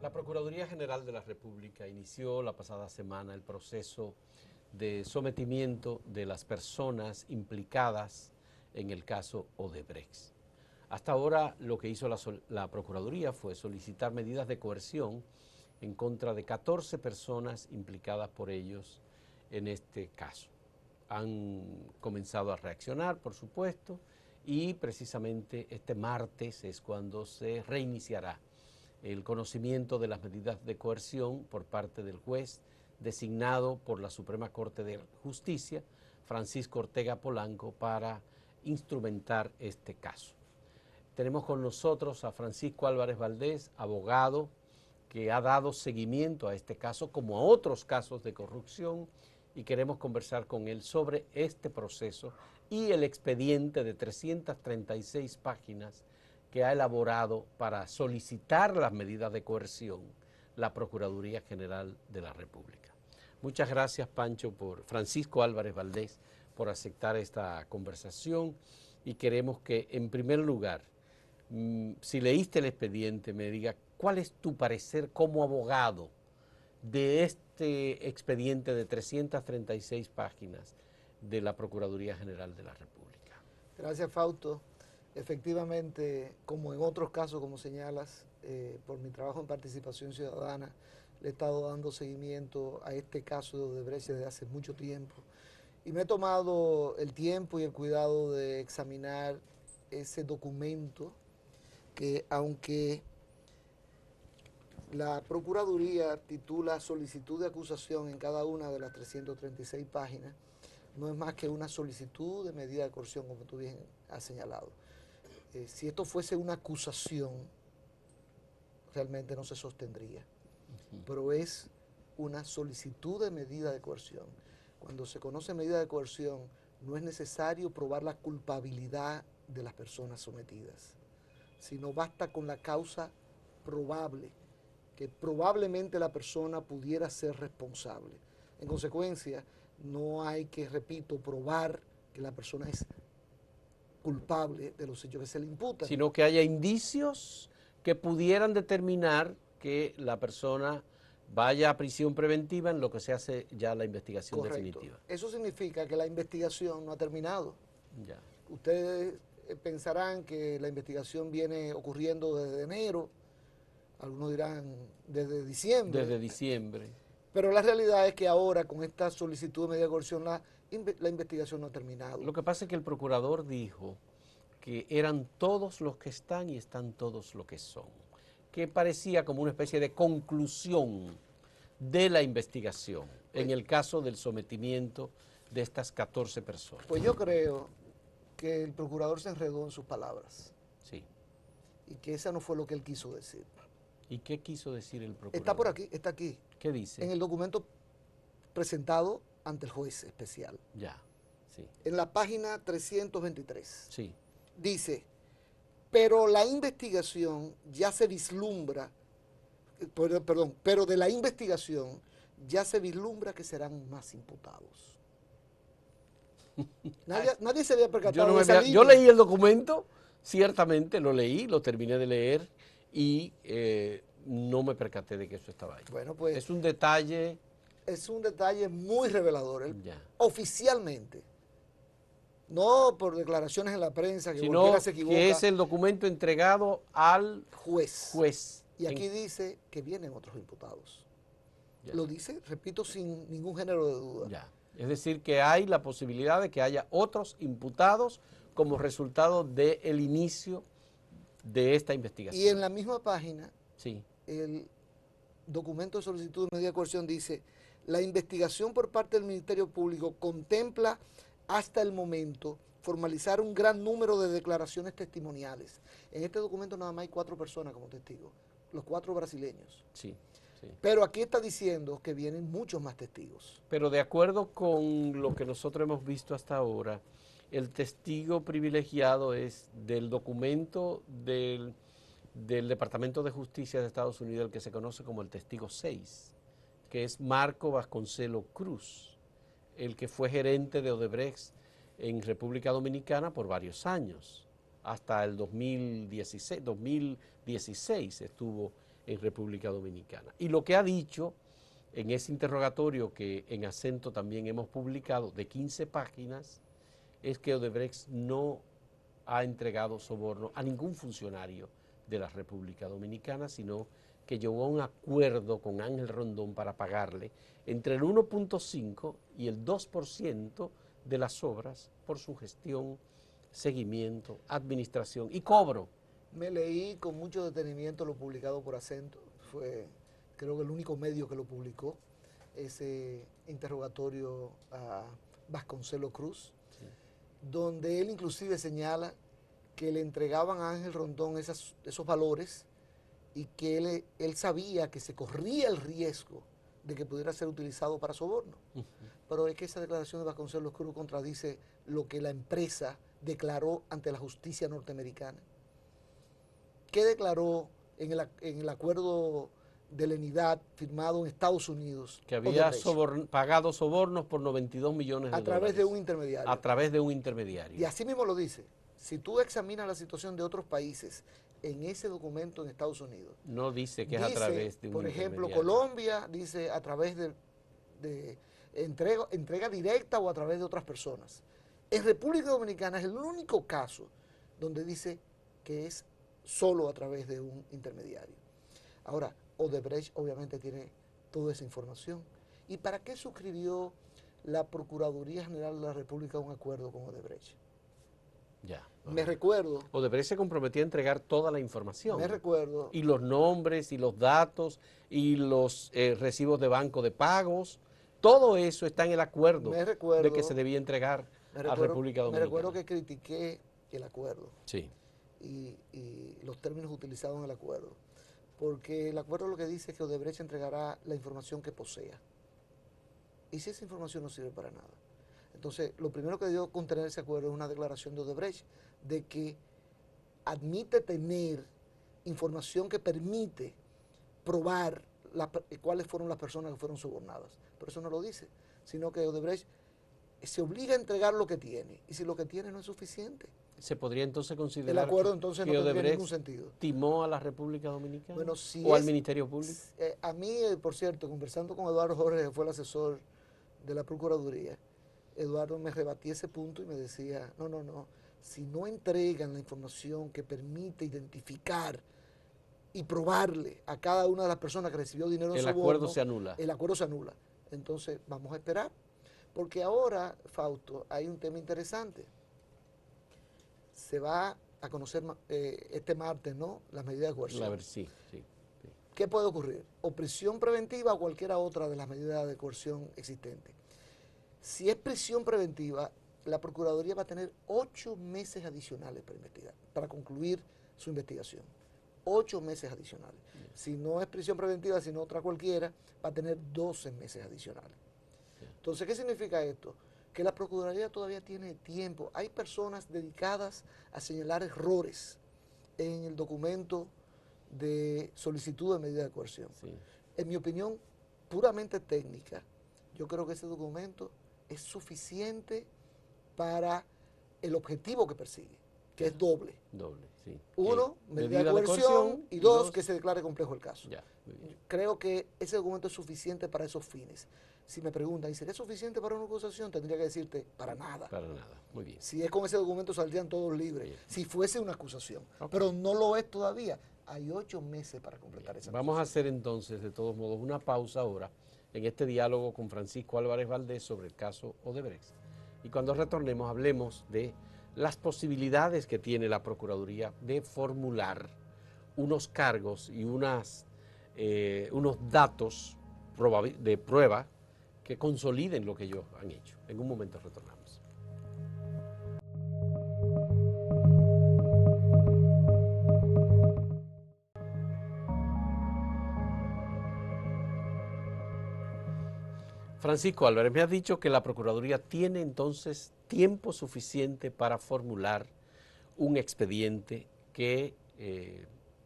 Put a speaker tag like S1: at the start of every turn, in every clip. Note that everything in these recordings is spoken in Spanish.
S1: La Procuraduría General de la República inició la pasada semana el proceso de sometimiento de las personas implicadas en el caso Odebrecht. Hasta ahora lo que hizo la Procuraduría fue solicitar medidas de coerción en contra de 14 personas implicadas por ellos en este caso. Han comenzado a reaccionar, por supuesto, y precisamente este martes es cuando se reiniciará el conocimiento de las medidas de coerción por parte del juez designado por la Suprema Corte de Justicia, Francisco Ortega Polanco, para instrumentar este caso. Tenemos con nosotros a Francisco Álvarez Valdés, abogado, que ha dado seguimiento a este caso como a otros casos de corrupción, y queremos conversar con él sobre este proceso y el expediente de 336 páginas que ha elaborado para solicitar las medidas de coerción la Procuraduría General de la República. Muchas gracias, Francisco Álvarez Valdés, por aceptar esta conversación, y queremos que, en primer lugar, si leíste el expediente, me diga cuál es tu parecer como abogado de este expediente de 336 páginas de la Procuraduría General de la República.
S2: Gracias, Fausto. Efectivamente, como en otros casos, como señalas, por mi trabajo en participación ciudadana, le he estado dando seguimiento a este caso de Odebrecht desde hace mucho tiempo. Y me he tomado el tiempo y el cuidado de examinar ese documento que, aunque la Procuraduría titula solicitud de acusación en cada una de las 336 páginas, no es más que una solicitud de medida de coerción, como tú bien has señalado. Si esto fuese una acusación, realmente no se sostendría, pero es una solicitud de medida de coerción. Cuando se conoce medida de coerción, no es necesario probar la culpabilidad de las personas sometidas, sino basta con la causa probable, que probablemente la persona pudiera ser responsable. En consecuencia, no hay que, repito, probar que la persona es culpable de los hechos que se le imputan,
S1: sino que haya indicios que pudieran determinar que la persona vaya a prisión preventiva en lo que se hace ya la investigación definitiva.
S2: Eso significa que la investigación no ha terminado.
S1: Ya.
S2: Ustedes pensarán que la investigación viene ocurriendo desde enero, algunos dirán desde diciembre.
S1: Desde diciembre.
S2: Pero la realidad es que ahora, con esta solicitud de medida de coerción, la investigación no ha terminado.
S1: Lo que pasa es que el procurador dijo que eran todos los que están y están todos los que son, que parecía como una especie de conclusión de la investigación en el caso del sometimiento de estas 14 personas.
S2: Pues yo creo que el procurador se enredó en sus palabras.
S1: Sí.
S2: Y que esa no fue lo que él quiso decir.
S1: ¿Y qué quiso decir el procurador?
S2: Está por aquí, está aquí.
S1: ¿Qué dice?
S2: En el documento presentado ante el juez especial.
S1: Ya, sí.
S2: En la página 323.
S1: Sí.
S2: Dice, pero la investigación ya se vislumbra, pero de la investigación ya se vislumbra que serán más imputados. Nadie se había percatado de esa línea.
S1: Yo leí el documento, ciertamente lo leí, lo terminé de leer y no me percaté de que eso estaba ahí.
S2: Bueno, pues
S1: es un detalle.
S2: Es un detalle muy revelador.
S1: Ya.
S2: Oficialmente, no por declaraciones en la prensa, que
S1: sino
S2: cualquiera se equivoca.
S1: Que es el documento entregado al juez.
S2: Y aquí dice que vienen otros imputados.
S1: Ya.
S2: Lo dice, repito, sin ningún género de duda.
S1: Ya. Es decir, que hay la posibilidad de que haya otros imputados como resultado del inicio de esta investigación.
S2: Y en la misma página,
S1: sí,
S2: el documento de solicitud de medida de coerción dice, la investigación por parte del Ministerio Público contempla hasta el momento formalizar un gran número de declaraciones testimoniales. En este documento nada más hay 4 personas como testigos, los 4 brasileños.
S1: Sí. Sí.
S2: Pero aquí está diciendo que vienen muchos más testigos.
S1: Pero de acuerdo con lo que nosotros hemos visto hasta ahora, el testigo privilegiado es del documento del Departamento de Justicia de Estados Unidos, el que se conoce como el testigo 6, que es Marco Vasconcelo Cruz, el que fue gerente de Odebrecht en República Dominicana por varios años, hasta el 2016 estuvo en República Dominicana. Y lo que ha dicho en ese interrogatorio que en Acento también hemos publicado, de 15 páginas, es que Odebrecht no ha entregado soborno a ningún funcionario de la República Dominicana, sino que llegó a un acuerdo con Ángel Rondón para pagarle entre el 1.5 y el 2% de las obras por su gestión, seguimiento, administración y cobro.
S2: Me leí con mucho detenimiento lo publicado por Acento, fue creo que el único medio que lo publicó, ese interrogatorio a Vasconcelos Cruz, sí, donde él inclusive señala que le entregaban a Ángel Rondón esos valores y que él sabía que se corría el riesgo de que pudiera ser utilizado para soborno. Pero es que esa declaración de Vasconcelos Cruz contradice lo que la empresa declaró ante la justicia norteamericana. ¿Qué declaró en el acuerdo de lenidad firmado en Estados Unidos?
S1: Que había pagado sobornos por 92 millones de dólares.
S2: A través de un intermediario.
S1: A través de un intermediario.
S2: Y así mismo lo dice. Si tú examinas la situación de otros países en ese documento en Estados Unidos.
S1: No dice que es a través de un
S2: por ejemplo,
S1: intermediario.
S2: Colombia dice a través de entrega directa o a través de otras personas. En República Dominicana es el único caso donde dice que es solo a través de un intermediario. Ahora, Odebrecht obviamente tiene toda esa información. ¿Y para qué suscribió la Procuraduría General de la República un acuerdo con Odebrecht?
S1: Ya.
S2: Me recuerdo.
S1: Odebrecht se comprometía a entregar toda la información.
S2: Me recuerdo.
S1: Y los nombres y los datos y los recibos de banco de pagos. Todo eso está en el acuerdo de que se debía entregar a República Dominicana.
S2: Me recuerdo que critiqué el acuerdo.
S1: Sí.
S2: Y los términos utilizados en el acuerdo. Porque el acuerdo lo que dice es que Odebrecht entregará la información que posea. ¿Y si esa información no sirve para nada? Entonces, lo primero que debió contener ese acuerdo es una declaración de Odebrecht de que admite tener información que permite probar cuáles fueron las personas que fueron sobornadas. Pero eso no lo dice, sino que Odebrecht se obliga a entregar lo que tiene, y si lo que tiene no es suficiente.
S1: ¿Se podría entonces considerar
S2: el acuerdo entonces
S1: que
S2: no tendría
S1: Odebrecht
S2: ningún sentido?
S1: ¿Timó a la República Dominicana?
S2: Bueno,
S1: ¿O al Ministerio Público?
S2: A mí, por cierto, conversando con Eduardo Jorge, que fue el asesor de la Procuraduría, Eduardo me rebatía ese punto y me decía, no, si no entregan la información que permite identificar y probarle a cada una de las personas que recibió dinero en soborno,
S1: acuerdo se anula.
S2: El acuerdo se anula. Entonces, vamos a esperar. Porque ahora, Fausto, hay un tema interesante. Se va a conocer este martes, ¿no?, las medidas de coerción.
S1: Sí.
S2: ¿Qué puede ocurrir? O prisión preventiva o cualquiera otra de las medidas de coerción existentes. Si es prisión preventiva, la Procuraduría va a tener 8 meses adicionales para investigar, para concluir su investigación. 8 meses adicionales. Si no es prisión preventiva, sino otra cualquiera, va a tener 12 meses adicionales. Entonces, ¿qué significa esto? Que la Procuraduría todavía tiene tiempo. Hay personas dedicadas a señalar errores en el documento de solicitud de medida de coerción. Sí. En mi opinión, puramente técnica, yo creo que ese documento es suficiente para el objetivo que persigue, que es doble.
S1: Sí.
S2: Uno, medida de coerción, y dos, que se declare complejo el caso. Creo que ese documento es suficiente para esos fines. Si me preguntan, ¿y sería suficiente para una acusación? Tendría que decirte, para nada.
S1: Para nada, muy bien.
S2: Si es con ese documento saldrían todos libres, si fuese una acusación. Pero no lo es todavía. Hay 8 meses para completar esa acusación.
S1: Vamos a hacer entonces, de todos modos, una pausa ahora en este diálogo con Francisco Álvarez Valdés sobre el caso Odebrecht. Y cuando retornemos hablemos de las posibilidades que tiene la Procuraduría de formular unos cargos y unos datos de prueba que consoliden lo que ellos han hecho. En un momento retornamos. Francisco Álvarez, me has dicho que la Procuraduría tiene entonces tiempo suficiente para formular un expediente que,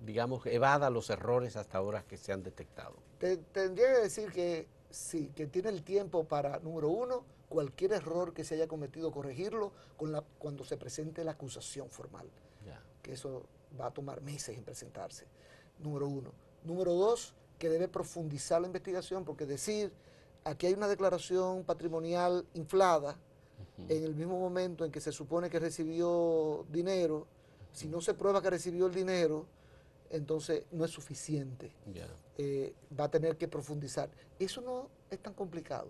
S1: digamos, evada los errores hasta ahora que se han detectado.
S2: Tendría que decir que sí, que tiene el tiempo para, número uno, cualquier error que se haya cometido, corregirlo cuando se presente la acusación formal. Que eso va a tomar meses en presentarse. Número uno. Número dos, que debe profundizar la investigación, porque decir, aquí hay una declaración patrimonial inflada, en el mismo momento en que se supone que recibió dinero, si no se prueba que recibió el dinero, entonces no es suficiente. Va a tener que profundizar. Eso no es tan complicado.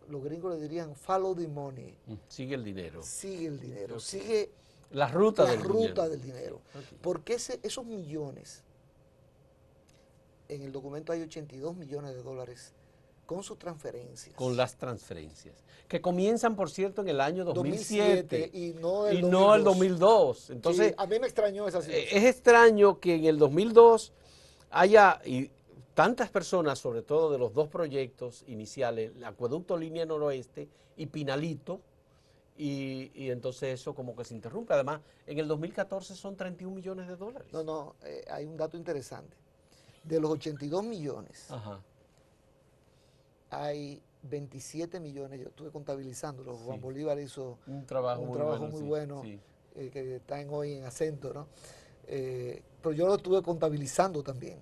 S2: Los gringos le dirían follow the money.
S1: Sigue el dinero.
S2: Sigue el dinero,
S1: Okay.
S2: sigue
S1: la ruta
S2: del dinero. Okay. Porque esos millones, en el documento hay 82 millones de dólares con sus transferencias.
S1: Con las transferencias. Que comienzan, por cierto, en el año 2007.
S2: Y no el
S1: 2002. No el 2002. Entonces,
S2: sí, a mí me extrañó esa situación.
S1: Es extraño que en el 2002 haya tantas personas, sobre todo de los dos proyectos iniciales, el Acueducto Línea Noroeste y Pinalito, y entonces eso como que se interrumpe. Además, en el 2014 son 31 millones de dólares.
S2: No, hay un dato interesante. De los 82 millones,
S1: ajá,
S2: hay 27 millones, yo estuve contabilizándolo, Juan Bolívar hizo
S1: un trabajo
S2: muy bueno que están hoy en Acento, ¿no? Pero yo lo estuve contabilizando también.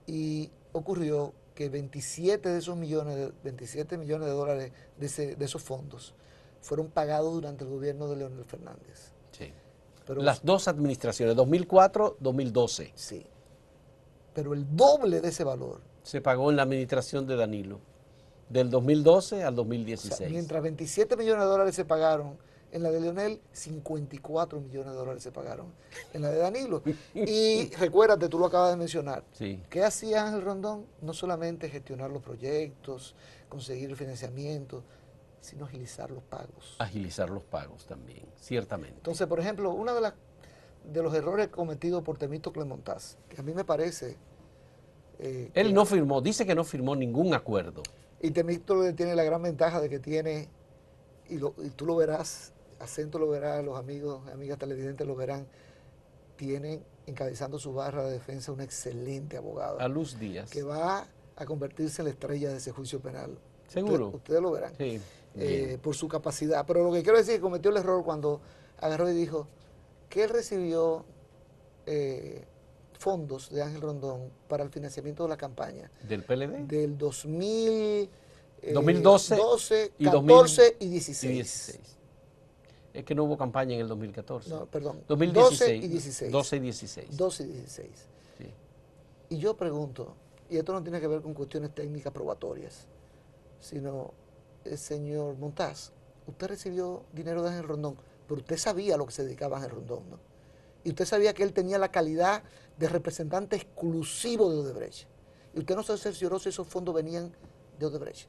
S2: Y ocurrió que 27 millones de dólares de esos fondos fueron pagados durante el gobierno de Leonel Fernández.
S1: Sí.
S2: Pero,
S1: las dos administraciones, 2004, 2012.
S2: Sí. Pero el doble de ese valor
S1: se pagó en la administración de Danilo, del 2012 al 2016.
S2: O sea, mientras 27 millones de dólares se pagaron en la de Leonel, 54 millones de dólares se pagaron en la de Danilo. Y recuérdate, tú lo acabas de mencionar,
S1: sí.
S2: ¿Qué hacía Ángel Rondón? No solamente gestionar los proyectos, conseguir el financiamiento, sino agilizar los pagos.
S1: Agilizar los pagos también, ciertamente.
S2: Entonces, por ejemplo, uno de los errores cometidos por Temístocles Montaz, que a mí me parece...
S1: él no firmó, dice que no firmó ningún acuerdo.
S2: Y Temístocles tiene la gran ventaja de que tiene, y tú lo verás, Acento lo verá, los amigos, amigas televidentes lo verán, tienen encabezando su barra de defensa una excelente abogada.
S1: A Luz Díaz.
S2: Que va a convertirse en la estrella de ese juicio penal.
S1: ¿Seguro?
S2: Ustedes lo verán.
S1: Sí.
S2: Por su capacidad. Pero lo que quiero decir es que cometió el error cuando agarró y dijo que él recibió fondos de Ángel Rondón para el financiamiento de la campaña.
S1: ¿Del PLD?
S2: Del 2012,
S1: 2012
S2: 14 y 16.
S1: Es que no hubo campaña en el 2014.
S2: No, perdón.
S1: 2016.
S2: 12 y 16.
S1: 12 y 16.
S2: 12 y 16.
S1: Sí.
S2: Y yo pregunto, y esto no tiene que ver con cuestiones técnicas probatorias, sino, señor Montaz, usted recibió dinero de Ángel Rondón, pero usted sabía a lo que se dedicaba Ángel Rondón, ¿no? Y usted sabía que él tenía la calidad de representante exclusivo de Odebrecht. Y usted no se cercioró si esos fondos venían de Odebrecht.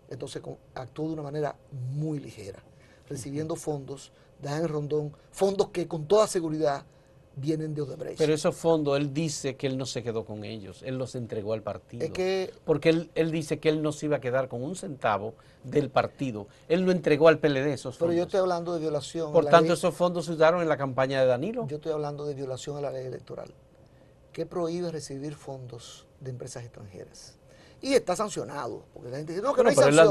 S2: Entonces actuó de una manera muy ligera, recibiendo fondos de Ángel Rondón, fondos que con toda seguridad vienen de Odebrecht.
S1: Pero esos fondos, él dice que él no se quedó con ellos, él los entregó al partido.
S2: Es que,
S1: porque él dice que él no se iba a quedar con un centavo del partido. Él lo entregó al PLD esos fondos.
S2: Pero yo estoy hablando de violación.
S1: Por tanto, esos fondos se usaron en la campaña de Danilo.
S2: Yo estoy hablando de violación a la ley electoral, que prohíbe recibir fondos de empresas extranjeras. Y está sancionado, porque la gente dice, no, que no hay
S1: pero
S2: sanción.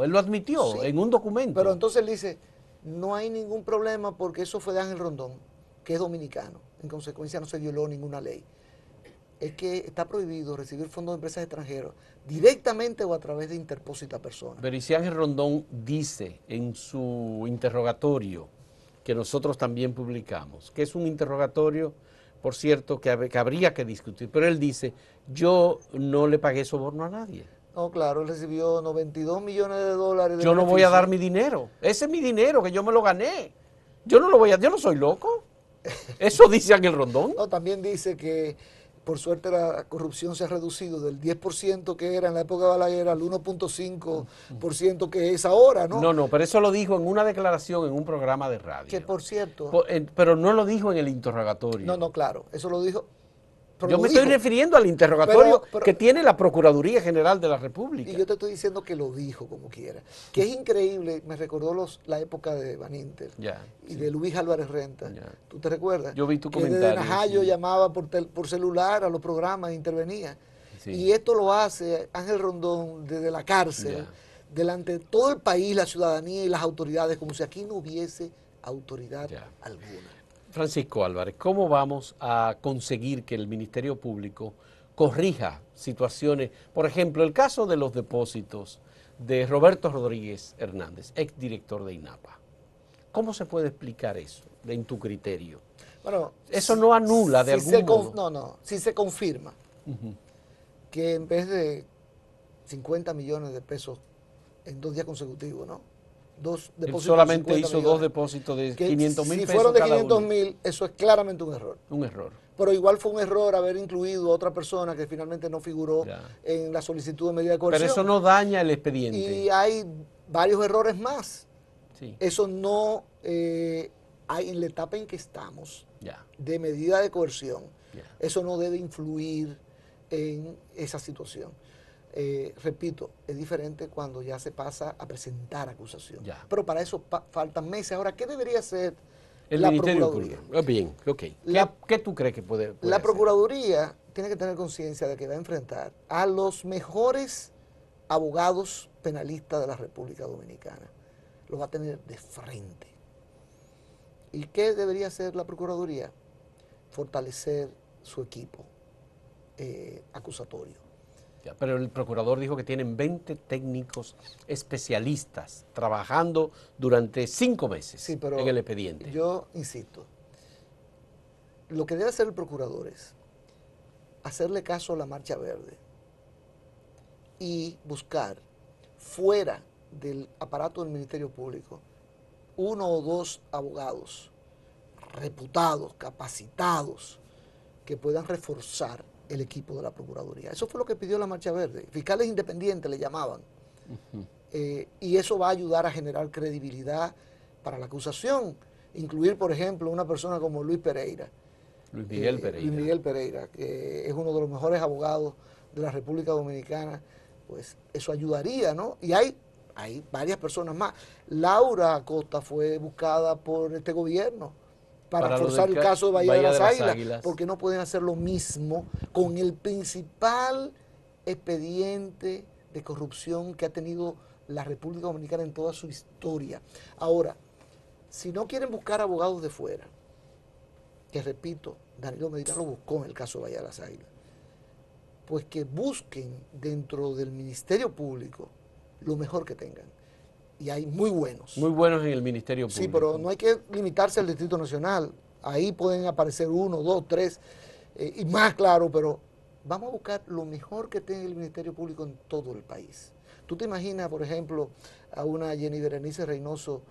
S1: él lo admitió sí, en un documento.
S2: Pero entonces él dice, no hay ningún problema porque eso fue de Ángel Rondón, que es dominicano. En consecuencia no se violó ninguna ley. Es que está prohibido recibir fondos de empresas extranjeras directamente o a través de interpósita persona.
S1: Pero y si Ángel Rondón dice en su interrogatorio, que nosotros también publicamos, que es un interrogatorio, por cierto, que habría que discutir, pero él dice, yo no le pagué soborno a nadie.
S2: No, claro, él recibió 92 millones de dólares de
S1: yo no
S2: beneficio.
S1: Voy a dar mi dinero, ese es mi dinero, que yo me lo gané. Yo no soy loco. Eso dice Ángel Rondón.
S2: No, también dice que por suerte la corrupción se ha reducido del 10% que era en la época de Balaguer al 1.5% que es ahora, ¿no?
S1: No, pero eso lo dijo en una declaración en un programa de radio.
S2: Que por cierto...
S1: Pero no lo dijo en el interrogatorio.
S2: No, claro, eso lo dijo...
S1: Yo me estoy refiriendo al interrogatorio que tiene la Procuraduría General de la República.
S2: Y yo te estoy diciendo que lo dijo como quiera. Que es increíble, me recordó la época de Van Inter y de Luis Álvarez Renta. ¿Tú te recuerdas?
S1: Yo vi tu comentario.
S2: Que de Najayo llamaba por celular a los programas e intervenía. Sí. Y esto lo hace Ángel Rondón desde la cárcel, delante de todo el país, la ciudadanía y las autoridades, como si aquí no hubiese autoridad alguna.
S1: Francisco Álvarez, ¿cómo vamos a conseguir que el Ministerio Público corrija situaciones? Por ejemplo, el caso de los depósitos de Roberto Rodríguez Hernández, exdirector de INAPA. ¿Cómo se puede explicar eso, en tu criterio?
S2: Bueno,
S1: Eso no anula de algún modo.
S2: No, si se confirma que en vez de 50 millones de pesos en 2 días consecutivos, ¿no? Dos
S1: Él
S2: depósitos
S1: solamente
S2: de 50
S1: hizo
S2: millones,
S1: 2 depósitos de
S2: que
S1: 500.000
S2: si
S1: pesos
S2: fueron de
S1: cada
S2: 500.000, eso es claramente un error.
S1: Un error.
S2: Pero igual fue un error haber incluido a otra persona que finalmente no figuró
S1: Ya.
S2: en la solicitud de medida de coerción.
S1: Pero eso no daña el expediente.
S2: Y hay varios errores más.
S1: Sí.
S2: Eso no hay en la etapa en que estamos
S1: Ya.
S2: de medida de coerción.
S1: Ya.
S2: Eso no debe influir en esa situación. Repito, es diferente cuando ya se pasa a presentar acusación.
S1: Ya.
S2: Pero para eso faltan meses. Ahora, ¿qué debería hacer
S1: El
S2: la
S1: Ministerio
S2: Procuraduría?
S1: Público. Bien, ok. ¿Qué tú crees que puede
S2: La
S1: hacer?
S2: Procuraduría tiene que tener conciencia de que va a enfrentar a los mejores abogados penalistas de la República Dominicana. Los va a tener de frente. ¿Y qué debería hacer la Procuraduría? Fortalecer su equipo acusatorio.
S1: Ya, pero el procurador dijo que tienen 20 técnicos especialistas trabajando durante 5 meses
S2: Sí, pero
S1: en el expediente.
S2: yo insisto, lo que debe hacer el procurador es hacerle caso a la Marcha Verde y buscar fuera del aparato del Ministerio Público 1 o 2 abogados reputados, capacitados, que puedan reforzar el equipo de la Procuraduría. Eso fue lo que pidió la Marcha Verde. Fiscales independientes le llamaban. Y eso va a ayudar a generar credibilidad para la acusación. Incluir, por ejemplo, una persona como Luis Pereira.
S1: Luis Miguel Pereira.
S2: Luis Miguel Pereira, que es uno de los mejores abogados de la República Dominicana. Pues eso ayudaría, ¿no? Y hay varias personas más. Laura Acosta fue buscada por este gobierno para forzar el caso de Bahía de las Águilas, porque no pueden hacer lo mismo con el principal expediente de corrupción que ha tenido la República Dominicana en toda su historia. Ahora, si no quieren buscar abogados de fuera, que repito, Danilo Medina lo buscó en el caso de Bahía de las Águilas, pues que busquen dentro del Ministerio Público lo mejor que tengan. Y hay muy buenos.
S1: Muy buenos en el Ministerio Público.
S2: Sí, pero no hay que limitarse al Distrito Nacional. Ahí pueden aparecer 1, 2, 3 y más, claro, pero vamos a buscar lo mejor que tenga el Ministerio Público en todo el país. ¿Tú te imaginas, por ejemplo, a una Jenny Berenice Reynoso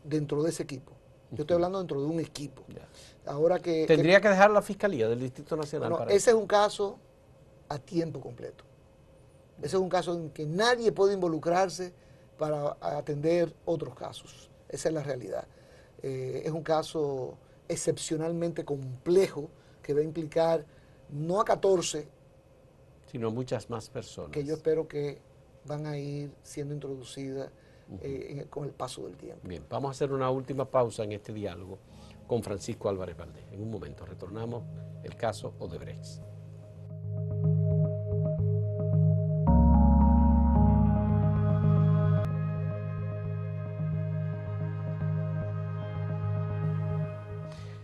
S2: dentro de ese equipo? Yo estoy hablando dentro de un equipo.
S1: Ya.
S2: Ahora que
S1: Tendría que dejar la Fiscalía del Distrito Nacional
S2: bueno,
S1: para
S2: ese es un caso a tiempo completo. Ese es un caso en que nadie puede involucrarse para atender otros casos. Esa es la realidad. Es un caso excepcionalmente complejo que va a implicar no a 14,
S1: sino muchas más personas.
S2: que yo espero que van a ir siendo introducidas con el paso del tiempo.
S1: Bien, vamos a hacer una última pausa en este diálogo con Francisco Álvarez Valdés. En un momento retornamos el caso Odebrecht.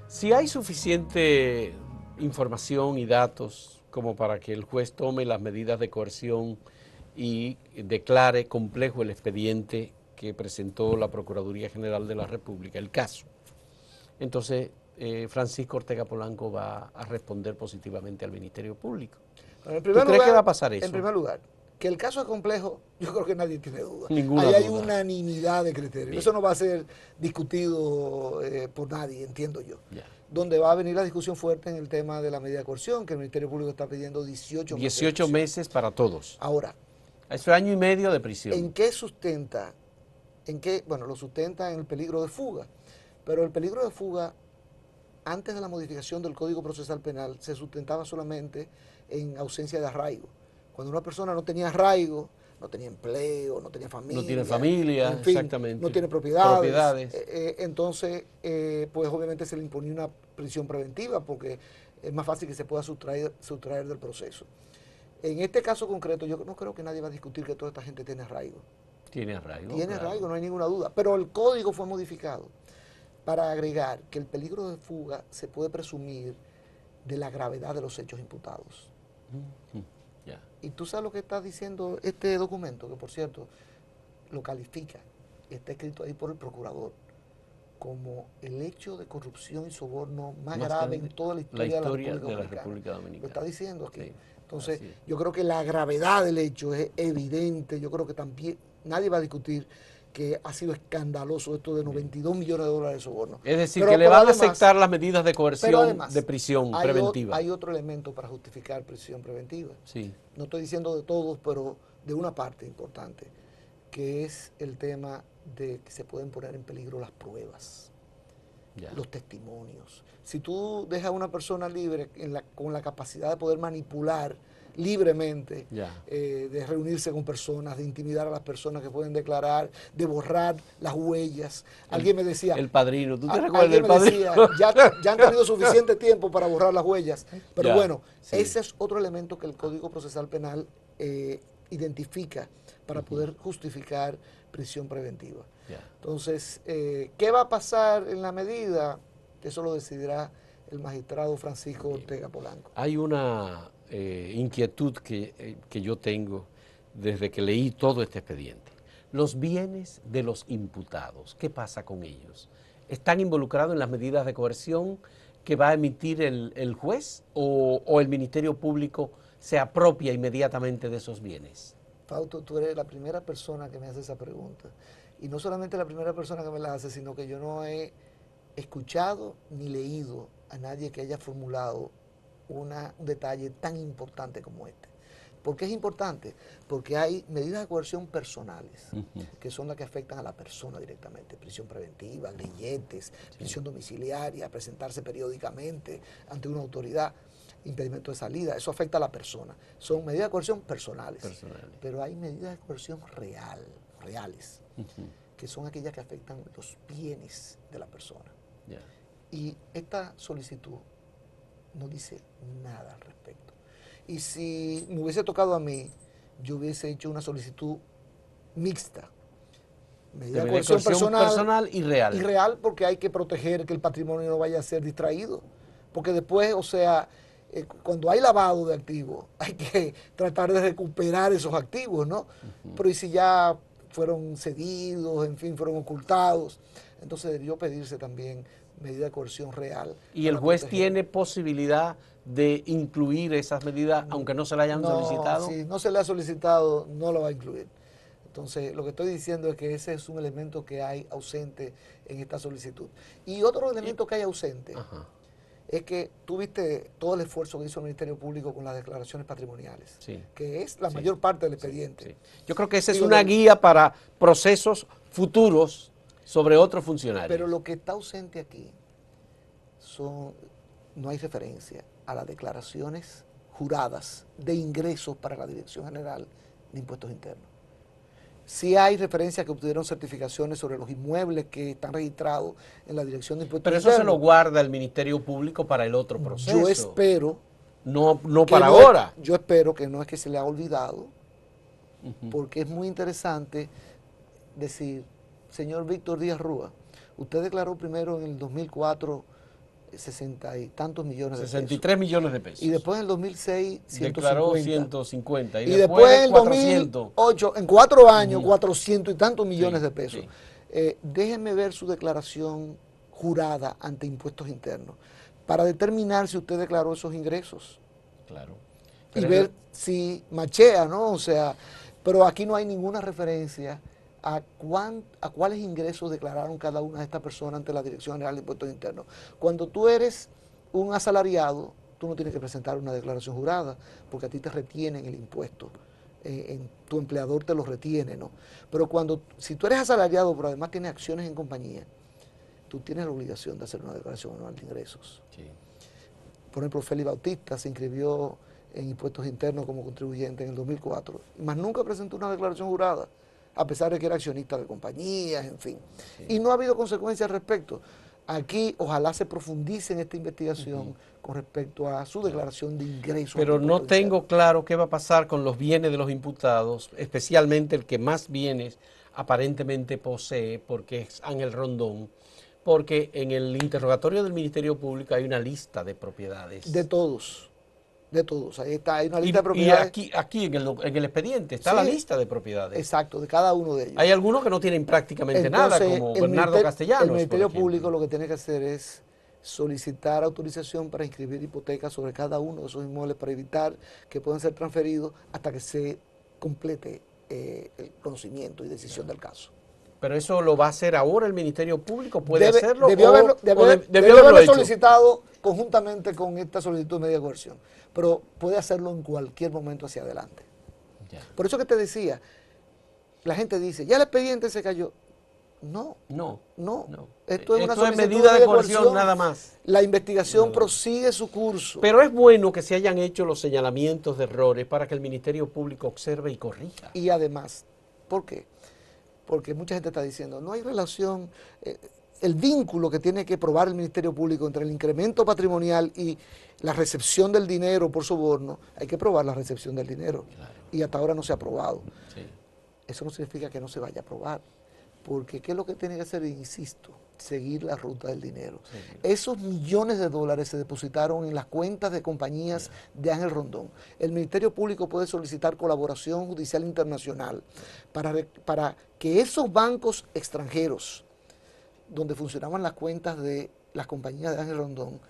S1: Si hay suficiente información y datos como para que el juez tome las medidas de coerción y declare complejo el expediente que presentó la Procuraduría General de la República, el caso, entonces Francisco Ortega Polanco va a responder positivamente al Ministerio Público.
S2: Bueno,
S1: ¿Tú crees que va a pasar eso?
S2: En primer lugar, que el caso es complejo, yo creo que nadie tiene duda.
S1: Ninguna
S2: Ahí hay
S1: duda.
S2: unanimidad de criterios.
S1: Bien.
S2: Eso no va a ser discutido por nadie, entiendo yo.
S1: Ya.
S2: Donde va a venir la discusión fuerte en el tema de la medida de coerción, que el Ministerio Público está pidiendo 18 meses.
S1: 18 meses para todos.
S2: Ahora,
S1: Eso es 1 año y medio de prisión.
S2: ¿en qué sustenta? Bueno, lo sustenta en el peligro de fuga. Pero el peligro de fuga, antes de la modificación del Código Procesal Penal, se sustentaba solamente en ausencia de arraigo. Cuando una persona no tenía arraigo, no tenía empleo, no tenía familia.
S1: No tiene familia,
S2: en fin,
S1: exactamente.
S2: No tiene propiedades. Entonces, pues obviamente se le imponía una prisión preventiva porque es más fácil que se pueda sustraer del proceso. En este caso concreto, yo no creo que nadie va a discutir que toda esta gente tiene arraigo.
S1: Tiene arraigo.
S2: Tiene
S1: claro.
S2: arraigo, no hay ninguna duda. Pero el código fue modificado para agregar que el peligro de fuga se puede presumir de la gravedad de los hechos imputados.
S1: Ya.
S2: Y tú sabes lo que está diciendo este documento, que por cierto lo califica, y está escrito ahí por el procurador, como el hecho de corrupción y soborno más grave en toda la historia de la República Dominicana. Lo está diciendo aquí.
S1: Sí,
S2: entonces, yo creo que la gravedad del hecho es evidente. Yo creo que también nadie va a discutir que ha sido escandaloso esto de 92 millones de dólares de soborno.
S1: Es decir, que le van a aceptar las medidas de coerción de prisión preventiva.
S2: Hay otro elemento para justificar prisión preventiva.
S1: Sí.
S2: No estoy diciendo de todos, pero de una parte importante, que es el tema de que se pueden poner en peligro las pruebas, los testimonios. Si tú dejas a una persona libre con la capacidad de poder manipular libremente, de reunirse con personas, de intimidar a las personas que pueden declarar, de borrar las huellas. Alguien me decía...
S1: El padrino, ¿tú te recuerdas del padrino?
S2: Decía, ya han tenido suficiente tiempo para borrar las huellas. Pero bueno, ese es otro elemento que el Código Procesal Penal identifica para poder justificar prisión preventiva. Entonces, ¿qué va a pasar en la medida? Eso lo decidirá el magistrado Francisco Ortega Polanco.
S1: Hay una inquietud que yo tengo desde que leí todo este expediente. Los bienes de los imputados, ¿qué pasa con ellos? ¿Están involucrados en las medidas de coerción que va a emitir el juez o el Ministerio Público se apropia inmediatamente de esos bienes?
S2: Fausto, tú eres la primera persona que me hace esa pregunta. Y no solamente la primera persona que me la hace, sino que yo no he escuchado ni leído a nadie que haya formulado un detalle tan importante como este. ¿Por qué es importante? Porque hay medidas de coerción personales, que son las que afectan a la persona directamente. Prisión preventiva, grilletes, prisión domiciliaria, presentarse periódicamente ante una autoridad, impedimento de salida. Eso afecta a la persona. Son medidas de coerción personales. Pero hay medidas de coerción reales, que son aquellas que afectan los bienes de la persona. Y esta solicitud no dice nada al respecto. Y si me hubiese tocado a mí, yo hubiese hecho una solicitud mixta. Medida de coerción
S1: personal y real.
S2: Y real, porque hay que proteger que el patrimonio no vaya a ser distraído. Porque después, o sea, cuando hay lavado de activos, hay que tratar de recuperar esos activos, ¿no? Pero y si ya fueron cedidos, en fin, fueron ocultados, entonces debió pedirse también medida de coerción real.
S1: ¿Y el juez tiene posibilidad de incluir esas medidas, aunque no se le hayan solicitado?
S2: Si no se le ha solicitado, no lo va a incluir. Entonces, lo que estoy diciendo es que ese es un elemento que hay ausente en esta solicitud. Y otro elemento que hay ausente es que tú viste todo el esfuerzo que hizo el Ministerio Público con las declaraciones patrimoniales, que es la mayor parte del expediente.
S1: Yo creo que esa es una guía para procesos futuros sobre otros funcionarios.
S2: Pero lo que está ausente aquí no hay referencia a las declaraciones juradas de ingresos para la Dirección General de Impuestos Internos. Sí hay referencia a que obtuvieron certificaciones sobre los inmuebles que están registrados en la Dirección de Impuestos Internos.
S1: Pero eso se lo guarda el Ministerio Público para el otro proceso.
S2: Yo espero...
S1: No para ahora.
S2: Yo espero que no es que se le ha olvidado, porque es muy interesante decir, señor Víctor Díaz Rúa, usted declaró primero en el 2004 60 y tantos millones de pesos.
S1: 63 millones de pesos.
S2: Y después en el 2006, 150.
S1: Declaró 150.
S2: Y después en el 2008, en 4 años, 400 y tantos millones de pesos. Déjenme ver su declaración jurada ante Impuestos Internos para determinar si usted declaró esos ingresos.
S1: Claro.
S2: Y ver si machea, ¿no? O sea, pero aquí no hay ninguna referencia a cuáles ingresos declararon cada una de estas personas ante la Dirección General de Impuestos Internos. Cuando tú eres un asalariado, tú no tienes que presentar una declaración jurada, porque a ti te retienen el impuesto. Tu empleador te lo retiene, ¿no? Pero si tú eres asalariado, pero además tienes acciones en compañía, tú tienes la obligación de hacer una declaración anual de ingresos. Por ejemplo, Félix Bautista se inscribió en Impuestos Internos como contribuyente en el 2004, más nunca presentó una declaración jurada, a pesar de que era accionista de compañías, en fin. Y no ha habido consecuencias al respecto. Aquí ojalá se profundice en esta investigación con respecto a su declaración de ingresos.
S1: Pero no tengo claro qué va a pasar con los bienes de los imputados, especialmente el que más bienes aparentemente posee, porque es Ángel Rondón, Porque en el interrogatorio del Ministerio Público hay una lista de propiedades.
S2: De todos. De todos. Ahí está, hay una
S1: Y,
S2: lista de propiedades.
S1: y aquí en el expediente está la
S2: Sí,
S1: lista de propiedades.
S2: exacto, de cada uno de ellos.
S1: Hay algunos que no tienen prácticamente nada, como Bernardo Castellanos.
S2: El Ministerio
S1: por ejemplo.
S2: Público lo que tiene que hacer es solicitar autorización para inscribir hipotecas sobre cada uno de esos inmuebles para evitar que puedan ser transferidos hasta que se complete el conocimiento y decisión del caso.
S1: Pero eso lo va a hacer ahora el Ministerio Público, ¿puede
S2: Debe-
S1: hacerlo?
S2: Debió haberlo,
S1: debió
S2: haberlo
S1: haberlo hecho.
S2: solicitado conjuntamente con esta solicitud de medida de coerción, pero puede hacerlo en cualquier momento hacia adelante.
S1: Ya.
S2: Por eso que te decía, la gente dice, ya el expediente se cayó. No,
S1: No.
S2: no.
S1: no.
S2: Esto es una
S1: Esto es
S2: solicitud
S1: medida de coerción nada más.
S2: La investigación
S1: Nada más.
S2: prosigue su curso.
S1: Pero es bueno que se hayan hecho los señalamientos de errores para que el Ministerio Público observe y corrija.
S2: Y además, ¿por qué? Porque mucha gente está diciendo, no hay relación, el vínculo que tiene que probar el Ministerio Público entre el incremento patrimonial y la recepción del dinero por soborno, hay que probar la recepción del dinero.
S1: Claro.
S2: Y hasta ahora no se ha probado.
S1: Sí.
S2: Eso no significa que no se vaya a probar, porque ¿qué es lo que tiene que hacer? Insisto, seguir la ruta del dinero.
S1: Sí.
S2: Esos millones de dólares se depositaron en las cuentas de compañías de Ángel Rondón. El Ministerio Público puede solicitar colaboración judicial internacional para que esos bancos extranjeros, donde funcionaban las cuentas de las compañías de Ángel Rondón,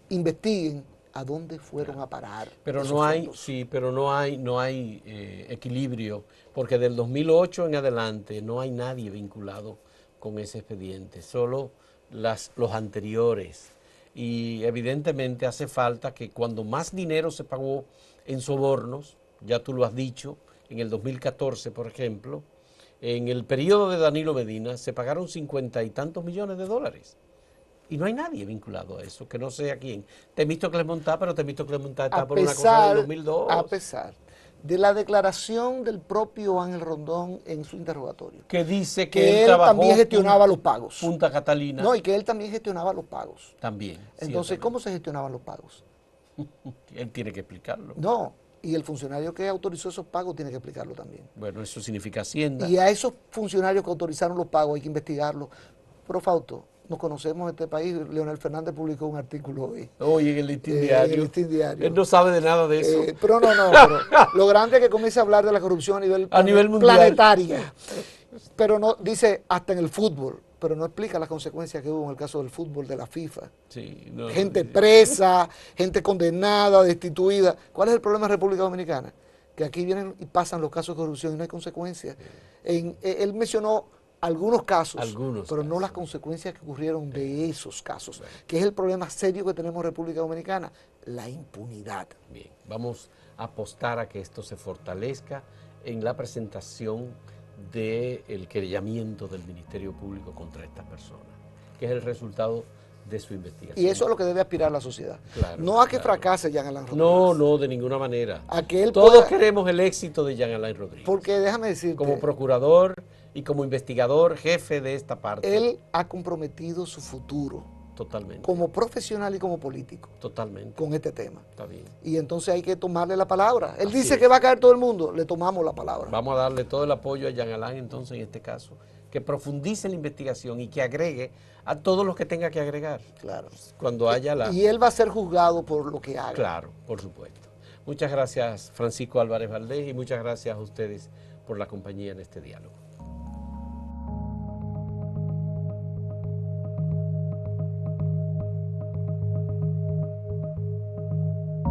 S2: investiguen a dónde fueron a parar.
S1: Pero
S2: esos
S1: no hay,
S2: fondos.
S1: sí, pero no hay equilibrio, porque del 2008 en adelante no hay nadie vinculado con ese expediente, solo los anteriores. Y evidentemente hace falta que cuando más dinero se pagó en sobornos, ya tú lo has dicho, en el 2014, por ejemplo, en el periodo de Danilo Medina se pagaron 50 y tantos millones de dólares. Y no hay nadie vinculado a eso, que no sea quién. Temístocles Montá, pero Temístocles Montá está por una cosa del 2002.
S2: A pesar de la declaración del propio Ángel Rondón en su interrogatorio,
S1: Que dice
S2: que él
S1: trabajó
S2: también gestionaba los pagos.
S1: Punta Catalina.
S2: No, y que él también gestionaba los pagos.
S1: También.
S2: Entonces,
S1: ciertamente.
S2: ¿cómo se gestionaban los pagos?
S1: Él tiene que explicarlo.
S2: No, y el funcionario que autorizó esos pagos tiene que explicarlo también.
S1: Bueno, eso significa Hacienda.
S2: Y a esos funcionarios que autorizaron los pagos hay que investigarlos. Pero Fausto, nos conocemos en este país. Leonel Fernández publicó un artículo hoy.
S1: Hoy en el Listín
S2: En
S1: Diario.
S2: el Listín Diario.
S1: Él no sabe de nada de eso.
S2: Pero pero lo grande es que comience a hablar de la corrupción a nivel
S1: mundial.
S2: planetaria. Pero no dice hasta en el fútbol, pero no explica las consecuencias que hubo en el caso del fútbol de la FIFA.
S1: Sí, no,
S2: Gente presa, gente condenada, destituida. ¿Cuál es el problema de República Dominicana? Que aquí vienen y pasan los casos de corrupción y no hay consecuencias. Él mencionó algunos casos, pero no las consecuencias que ocurrieron de esos casos, que es el problema serio que tenemos en República Dominicana, la impunidad.
S1: Bien, vamos a apostar a que esto se fortalezca en la presentación del querellamiento del Ministerio Público contra estas personas, que es el resultado de su investigación.
S2: Y eso es lo que debe aspirar la sociedad.
S1: Claro,
S2: no a que
S1: claro.
S2: fracase Jean Alain Rodríguez.
S1: No, de ninguna manera.
S2: A que él
S1: Todos
S2: pueda,
S1: queremos el éxito de Jean Alain Rodríguez.
S2: porque déjame decirte,
S1: Como procurador y como investigador jefe de esta parte.
S2: él ha comprometido su futuro
S1: Totalmente.
S2: como profesional y como político
S1: Totalmente.
S2: con este tema.
S1: Está bien.
S2: Y entonces hay que tomarle la palabra. Él
S1: Así
S2: dice
S1: es.
S2: que va a caer todo el mundo, le tomamos la palabra.
S1: Vamos a darle todo el apoyo a Jean Alain entonces en este caso, que profundice en la investigación y que agregue a todos los que tenga que agregar.
S2: Claro.
S1: Cuando haya la...
S2: Y él va a ser juzgado por lo que haga.
S1: Claro, por supuesto. Muchas gracias Francisco Álvarez Valdés y muchas gracias a ustedes por la compañía en este diálogo.